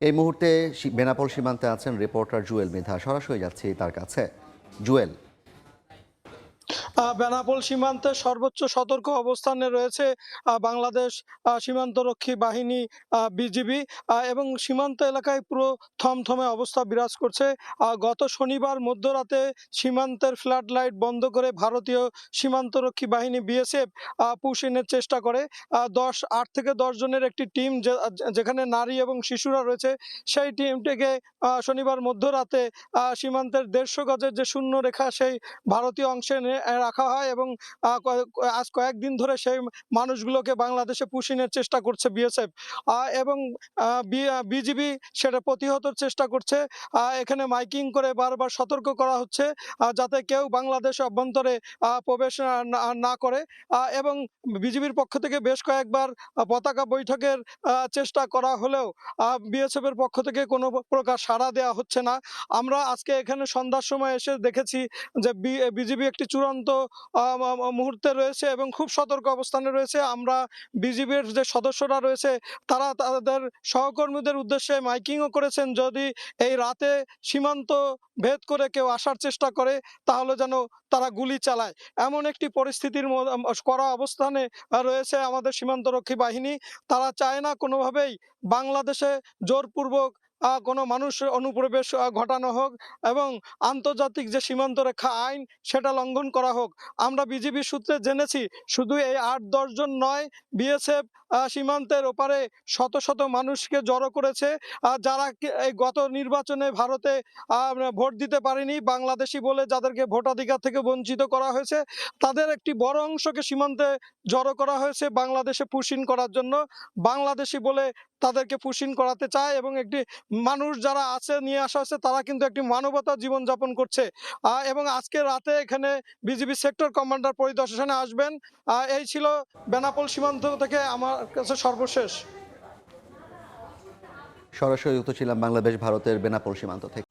এই মুহূর্তে বেনাপোল সীমান্তে আছেন রিপোর্টার জুয়েল মৃধা। সরাসরি যাচ্ছি তার কাছে। জুয়েল, বেনাপোল সীমান্তে সর্বোচ্চ সতর্ক অবস্থানে রয়েছে বাংলাদেশ সীমান্তরক্ষী বাহিনী বিজিবি এবং সীমান্ত এলাকায় পুরো থমথমে অবস্থা বিরাজ করছে। গত শনিবার মধ্যরাতে সীমান্তের ফ্লাড লাইট বন্ধ করে ভারতীয় সীমান্তরক্ষী বাহিনী বিএসএফ পুশিনের চেষ্টা করে। ৮ থেকে ১০ জনের একটি টিম যেখানে নারী এবং শিশুরা রয়েছে, সেই টিমটিকে শনিবার মধ্যরাতে সীমান্তের ১৫০ গজের যে শূন্য রেখা সেই ভারতীয় অংশে রাখা হয় এবং আজ কয়েকদিন ধরে সেই মানুষগুলোকে বাংলাদেশে পুশিনের চেষ্টা করছে বিএসএফ এবং বিজিবি সেটা প্রতিহত চেষ্টা করছে। এখানে মাইকিং করে বারবার সতর্ক করা হচ্ছে যাতে কেউ বাংলাদেশ অভ্যন্তরে প্রবেশ না করে এবং বিজিবির পক্ষ থেকে বেশ কয়েকবার পতাকা বৈঠকের চেষ্টা করা হলেও বিএসএফ এর পক্ষ থেকে কোনো প্রকার সাড়া দেওয়া হচ্ছে না। আমরা আজকে এখানে সন্ধ্যার সময় এসে দেখেছি যে বিজিবি একটি চূড়ান্ত মুহূর্তে রয়েছে এবং খুব সতর্ক অবস্থানে রয়েছে। আমরা বিজিবির যে সদস্যরা রয়েছে তারা তাদের সহকর্মীদের উদ্দেশ্যে মাইকিংও করেছেন, যদি এই রাতে সীমান্ত ভেদ করে কেউ আসার চেষ্টা করে তাহলে যেন তারা গুলি চালায়। এমন একটি পরিস্থিতির কড়া অবস্থানে রয়েছে আমাদের সীমান্তরক্ষী বাহিনী। তারা চায় না কোনোভাবেই বাংলাদেশে জোরপূর্বক কোনো মানুষ অনুপ্রবেশ ঘটানো হোক এবং আন্তর্জাতিক যে সীমান্ত রেখা আইন সেটা লঙ্ঘন করা হোক। আমরা বিজিবি সূত্রে জেনেছি শুধু এই ৮-১০ জন নয়, বিএসএফ সীমান্তের ওপারে শত শত মানুষকে জড়ো করেছে যারা এই গত নির্বাচনে ভারতে ভোট দিতে পারেনি, বাংলাদেশি বলে যাদেরকে ভোটাধিকার থেকে বঞ্চিত করা হয়েছে, তাদের একটি বড় অংশকে সীমান্তে জড়ো করা হয়েছে বাংলাদেশে পুশিন করার জন্য। বাংলাদেশি বলে তাদেরকে পুশিন করাতে চায় এবং একটি মানুষ যারা আছে নিয়ে আসা হয়েছে তারা কিন্তু একটি মানবতা জীবনযাপন করছে এবং আজকে রাতে এখানে বিজিবি সেক্টর কমান্ডার পরিদর্শনে আসবেন। এই ছিল বেনাপোল সীমান্ত থেকে আমার কাছে সর্বশেষ। সরাসরি যুক্ত ছিলাম বাংলাদেশ ভারতের বেনাপোল সীমান্ত থেকে।